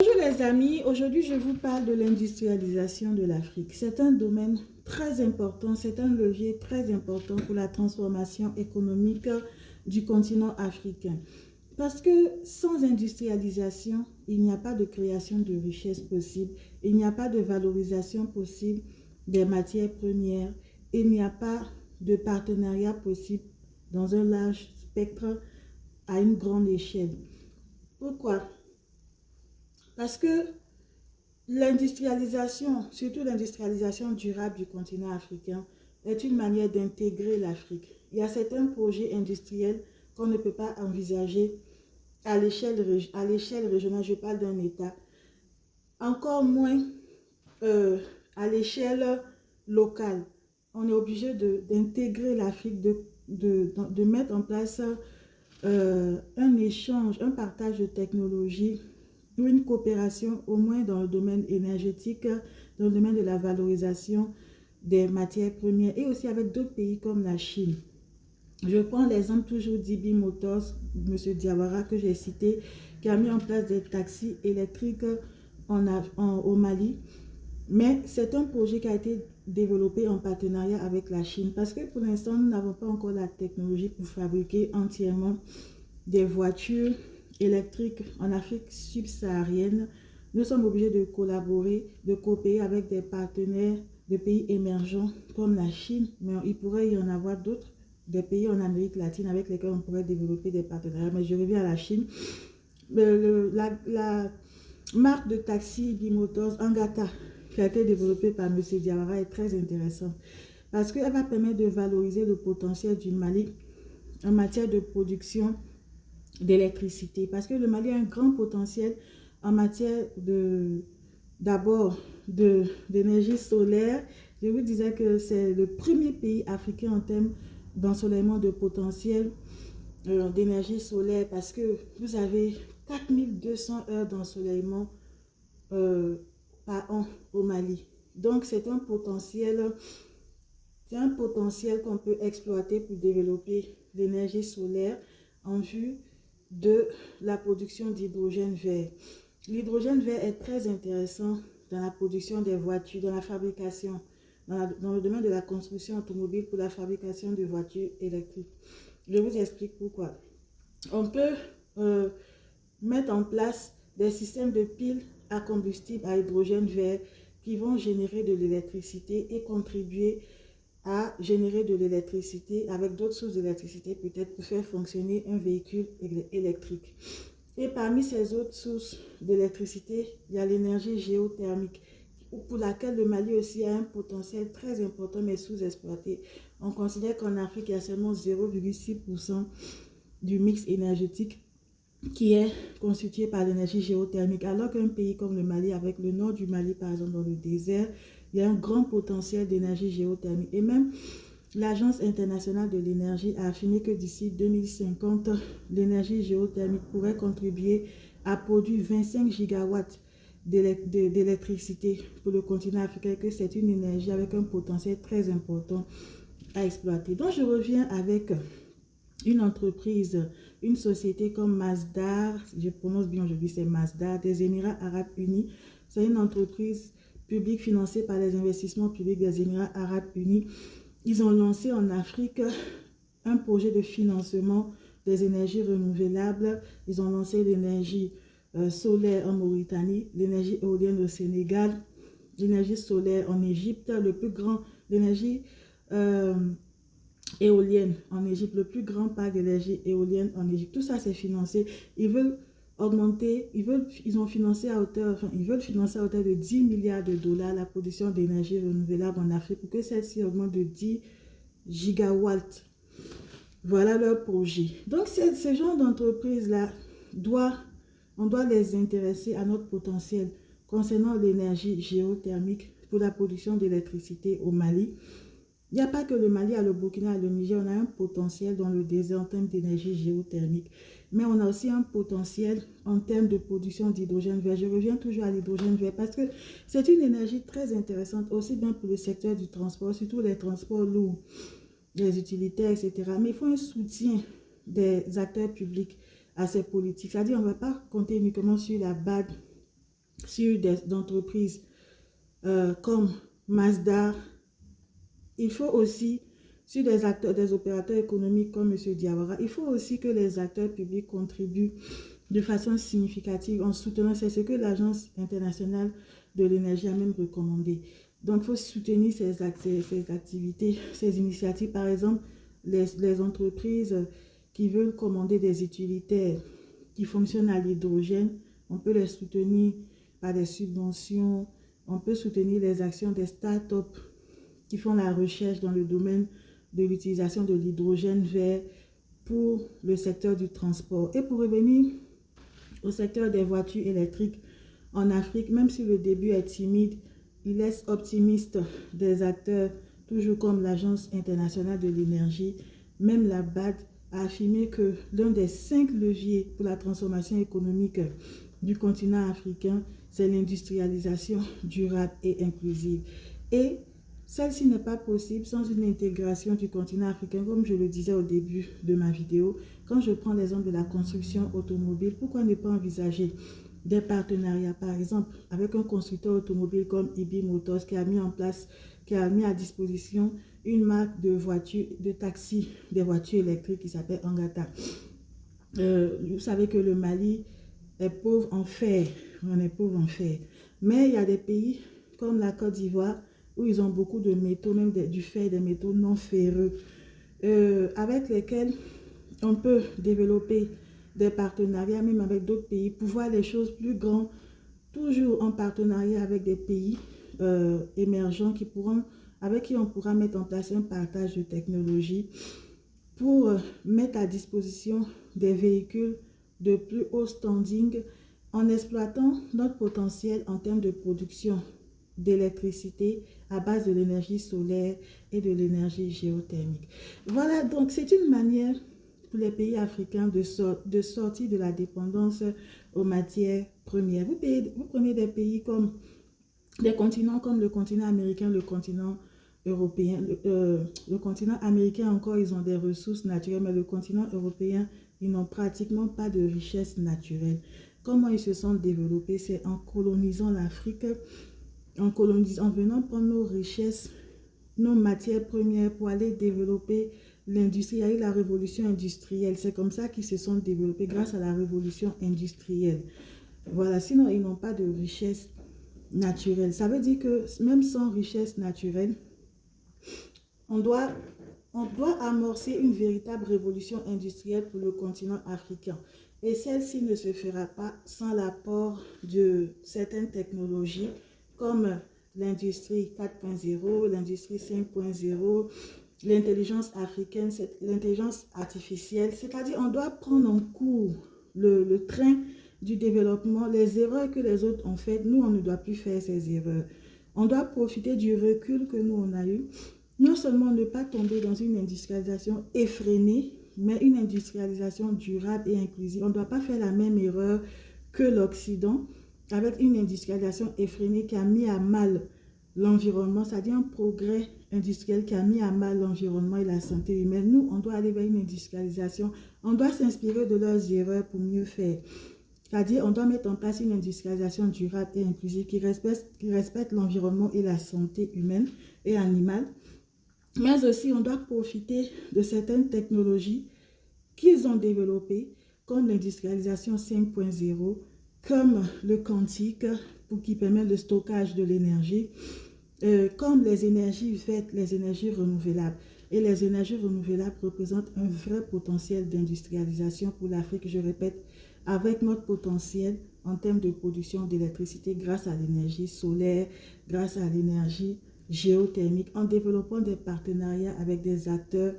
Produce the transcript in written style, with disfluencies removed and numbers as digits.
Bonjour les amis, aujourd'hui je vous parle de l'industrialisation de l'Afrique. C'est un domaine très important, c'est un levier très important pour la transformation économique du continent africain. Parce que sans industrialisation, il n'y a pas de création de richesse possible, il n'y a pas de valorisation possible des matières premières, il n'y a pas de partenariat possible dans un large spectre à une grande échelle. Pourquoi? Parce que l'industrialisation, surtout l'industrialisation durable du continent africain, est une manière d'intégrer l'Afrique. Il y a certains projets industriels qu'on ne peut pas envisager à l'échelle régionale, je parle d'un État, encore moins euh, à l'échelle locale. On est obligé d'intégrer l'Afrique, de mettre en place un échange, un partage de technologies, une coopération au moins dans le domaine énergétique, dans le domaine de la valorisation des matières premières et aussi avec d'autres pays comme la Chine. Je prends l'exemple toujours d'Ibi Motors, M. Diawara que j'ai cité, qui a mis en place des taxis électriques au Mali. Mais c'est un projet qui a été développé en partenariat avec la Chine parce que pour l'instant, nous n'avons pas encore la technologie pour fabriquer entièrement des voitures électriques en Afrique subsaharienne. Nous sommes obligés de collaborer, de coopérer avec des partenaires de pays émergents comme la Chine, mais il pourrait y en avoir d'autres, des pays en Amérique latine avec lesquels on pourrait développer des partenariats. Mais je reviens à la Chine. La marque de taxi Bimotors Angata, qui a été développée par M. Diawara, est très intéressante parce qu'elle va permettre de valoriser le potentiel du Mali en matière de production d'électricité. Parce que le Mali a un grand potentiel en matière d'abord d'énergie solaire. Je vous disais que c'est le premier pays africain en termes d'ensoleillement de potentiel d'énergie solaire parce que vous avez 4200 heures d'ensoleillement par an au Mali. Donc c'est un potentiel qu'on peut exploiter pour développer l'énergie solaire en vue de la production d'hydrogène vert. L'hydrogène vert est très intéressant dans la production des voitures, dans la fabrication, dans le domaine de la construction automobile pour la fabrication de voitures électriques. Je vous explique pourquoi. On peut mettre en place des systèmes de piles à combustible à hydrogène vert qui vont générer de l'électricité et contribuer à générer de l'électricité avec d'autres sources d'électricité peut-être pour faire fonctionner un véhicule électrique. Et parmi ces autres sources d'électricité, il y a l'énergie géothermique pour laquelle le Mali aussi a un potentiel très important mais sous-exploité. On considère qu'en Afrique, il y a seulement 0,6% du mix énergétique qui est constitué par l'énergie géothermique, alors qu'un pays comme le Mali, avec le nord du Mali par exemple dans le désert, il y a un grand potentiel d'énergie géothermique. Et même l'Agence internationale de l'énergie a affirmé que d'ici 2050, l'énergie géothermique pourrait contribuer à produire 25 gigawatts d'électricité pour le continent africain, que c'est une énergie avec un potentiel très important à exploiter. Donc je reviens avec une entreprise, une société comme Masdar, je prononce bien aujourd'hui, c'est Masdar, des Émirats Arabes Unis. C'est une entreprise publique financée par les investissements publics des Émirats Arabes Unis. Ils ont lancé en Afrique un projet de financement des énergies renouvelables. Ils ont lancé l'énergie solaire en Mauritanie, l'énergie éolienne au Sénégal, l'énergie solaire en Égypte, le plus grand, l'énergie éolienne en Égypte, le plus grand parc d'énergie éolienne en Égypte. Tout ça, c'est financé. Ils veulent augmenter, ils ont financé à hauteur, enfin, ils veulent financer à hauteur de 10 milliards de dollars la production d'énergie renouvelable en Afrique pour que celle-ci augmente de 10 gigawatts. Voilà leur projet. Donc, ce genre d'entreprise-là, on doit les intéresser à notre potentiel concernant l'énergie géothermique pour la production d'électricité au Mali. Il n'y a pas que le Mali, le Burkina et le Niger, on a un potentiel dans le désert en termes d'énergie géothermique. Mais on a aussi un potentiel en termes de production d'hydrogène vert. Je reviens toujours à l'hydrogène vert parce que c'est une énergie très intéressante, aussi bien pour le secteur du transport, surtout les transports lourds, les utilitaires, etc. Mais il faut un soutien des acteurs publics à ces politiques. C'est-à-dire qu'on ne va pas compter uniquement sur la BAD sur des entreprises comme Mazda. Il faut aussi, sur des acteurs, des opérateurs économiques comme M. Diawara, il faut aussi que les acteurs publics contribuent de façon significative en soutenant, c'est ce que l'Agence internationale de l'énergie a même recommandé. Donc, il faut soutenir ces activités, ces initiatives. Par exemple, les entreprises qui veulent commander des utilitaires qui fonctionnent à l'hydrogène, on peut les soutenir par des subventions, on peut soutenir les actions des startups qui font la recherche dans le domaine de l'utilisation de l'hydrogène vert pour le secteur du transport. Et pour revenir au secteur des voitures électriques en Afrique, même si le début est timide, il laisse optimiste des acteurs, toujours comme l'Agence internationale de l'énergie, même la BAD a affirmé que l'un des 5 leviers pour la transformation économique du continent africain, c'est l'industrialisation durable et inclusive. Et celle-ci n'est pas possible sans une intégration du continent africain, comme je le disais au début de ma vidéo. Quand je prends l'exemple de la construction automobile, pourquoi ne pas envisager des partenariats, par exemple, avec un constructeur automobile comme EB Motors qui a mis à disposition une marque de voitures, de taxi, des voitures électriques qui s'appelle Angata. Vous savez que le Mali est pauvre en fer, on est pauvre en fer. Mais il y a des pays comme la Côte d'Ivoire où ils ont beaucoup de métaux, même du fer, des métaux non ferreux, avec lesquels on peut développer des partenariats, même avec d'autres pays, pour voir les choses plus grandes, toujours en partenariat avec des pays émergents avec qui on pourra mettre en place un partage de technologies pour mettre à disposition des véhicules de plus haut standing en exploitant notre potentiel en termes de production d'électricité à base de l'énergie solaire et de l'énergie géothermique. Voilà, donc c'est une manière pour les pays africains de sortir de la dépendance aux matières premières. Vous prenez des pays comme des continents comme le continent américain, le continent européen. Le continent américain encore, ils ont des ressources naturelles, mais le continent européen, ils n'ont pratiquement pas de richesse naturelle. Comment ils se sont développés? C'est en colonisant l'Afrique, en venant prendre nos richesses, nos matières premières pour aller développer l'industrie. Il y a eu la révolution industrielle. C'est comme ça qu'ils se sont développés, grâce à la révolution industrielle. Voilà, sinon ils n'ont pas de richesse naturelle. Ça veut dire que même sans richesse naturelle, on doit amorcer une véritable révolution industrielle pour le continent africain. Et celle-ci ne se fera pas sans l'apport de certaines technologies comme l'industrie 4.0, l'industrie 5.0, l'intelligence africaine, l'intelligence artificielle. C'est-à-dire on doit prendre en cours le train du développement, les erreurs que les autres ont faites. Nous, on ne doit plus faire ces erreurs. On doit profiter du recul que nous, on a eu. Non seulement ne pas tomber dans une industrialisation effrénée, mais une industrialisation durable et inclusive. On ne doit pas faire la même erreur que l'Occident, avec une industrialisation effrénée qui a mis à mal l'environnement, c'est-à-dire un progrès industriel qui a mis à mal l'environnement et la santé humaine. Nous, on doit aller vers une industrialisation, on doit s'inspirer de leurs erreurs pour mieux faire. C'est-à-dire, on doit mettre en place une industrialisation durable et inclusive qui respecte l'environnement et la santé humaine et animale. Mais aussi, on doit profiter de certaines technologies qu'ils ont développées, comme l'industrialisation 5.0, comme le quantique, qui permet le stockage de l'énergie, comme les énergies vertes, les énergies renouvelables. Et les énergies renouvelables représentent un vrai potentiel d'industrialisation pour l'Afrique, je répète, avec notre potentiel en termes de production d'électricité grâce à l'énergie solaire, grâce à l'énergie géothermique, en développant des partenariats avec des acteurs